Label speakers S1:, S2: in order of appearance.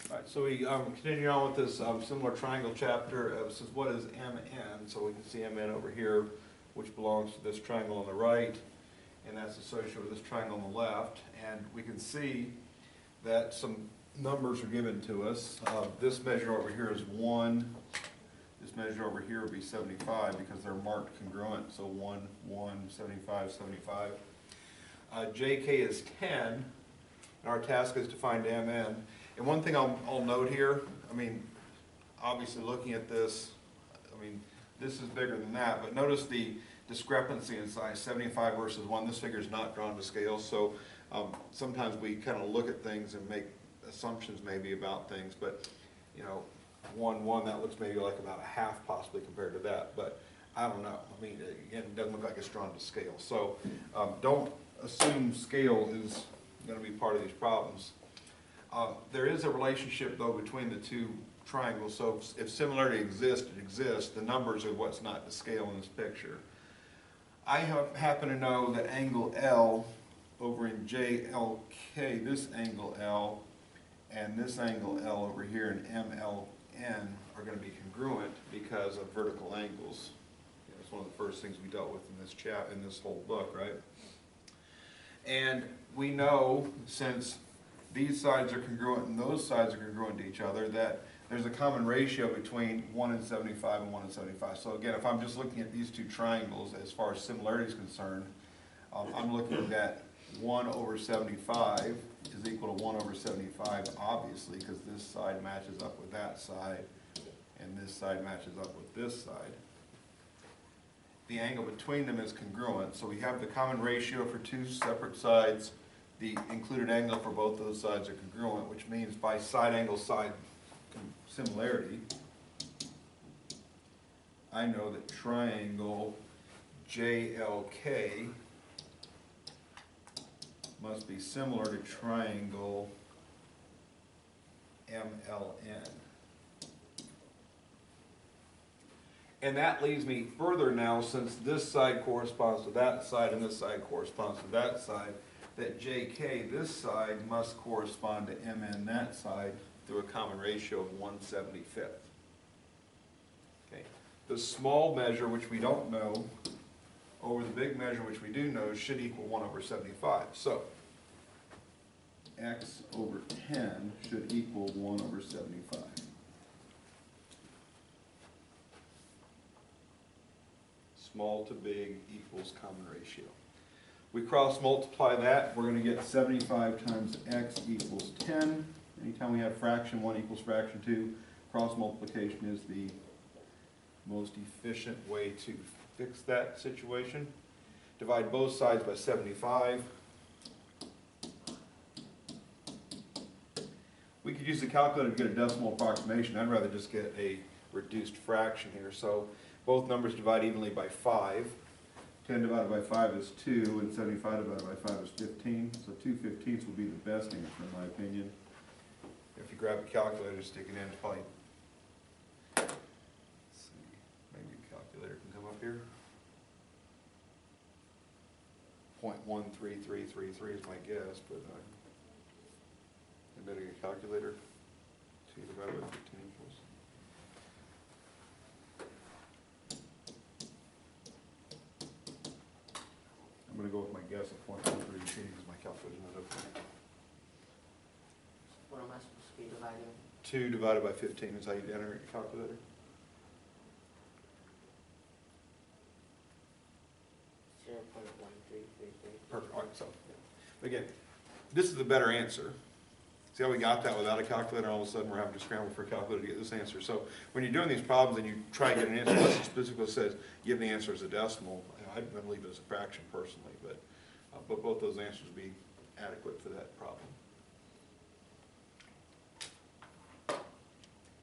S1: All right, so we continue on with this similar triangle chapter. This is what is MN, so we can see MN over here, which belongs to this triangle on the right, and that's associated with this triangle on the left. And we can see that some numbers are given to us. This measure over here is 1. This measure over here would be 75 because they're marked congruent, so 1, 1, 75, 75. JK is 10, and our task is to find MN. And one thing I'll note here, I mean, obviously looking at this, I mean, this is bigger than that, but notice the discrepancy in size, 75 versus 1. This figure is not drawn to scale, so sometimes we kind of look at things and make assumptions maybe about things, but, you know, 1, 1, that looks maybe like about a half possibly compared to that, but I don't know. I mean, again, it doesn't look like it's drawn to scale. So don't assume scale is going to be part of these problems. There is a relationship, though, between the two triangles, so if similarity exists, it exists. The numbers are what's not to scale in this picture. I happen to know that angle L over in JLK, this angle L, and this angle L over here in MLN are going to be congruent because of vertical angles. It's one of the first things we dealt with in this whole book, right? And we know, since these sides are congruent and those sides are congruent to each other, that there's a common ratio between 1 and 75 and 1 and 75. So again, if I'm just looking at these two triangles as far as similarity is concerned, I'm looking at 1 over 75 is equal to 1 over 75, obviously, because this side matches up with that side, and this side matches up with this side. The angle between them is congruent, so we have the common ratio for two separate sides. The included angle for both those sides are congruent, which means by side angle side similarity, I know that triangle JLK must be similar to triangle MLN. And that leads me further now, since this side corresponds to that side and this side corresponds to that side, that JK, this side, must correspond to MN, that side, through a common ratio of 1/75. Okay. The small measure, which we don't know, over the big measure, which we do know, should equal 1 over 75. So, x over 10 should equal 1 over 75. Small to big equals common ratio. We cross multiply that, we're going to get 75 times x equals 10. Anytime we have fraction 1 equals fraction 2, cross multiplication is the most efficient way to fix that situation. Divide both sides by 75. We could use the calculator to get a decimal approximation. I'd rather just get a reduced fraction here. So both numbers divide evenly by 5. 10 divided by 5 is 2, and 75 divided by 5 is 15. So 2/15 would be the best answer, in my opinion. If you grab a calculator, stick it in, it's probably, let's see, maybe a calculator can come up here. 0.13333 is my guess, but I better get a calculator. 2 divided by 15 equals. I'm going to go with my guess of 0.133 because my calculator's not open.
S2: What am I supposed to be dividing?
S1: 2 divided by 15 is how you enter your calculator.
S2: 0.1333.
S1: Perfect. All right, so again, this is the better answer. See how we got that without a calculator? All of a sudden, we're having to scramble for a calculator to get this answer. So when you're doing these problems and you try to get an answer, unless it specifically says give the answer as a decimal, I'd leave it as a fraction personally, but both those answers would be adequate for that problem.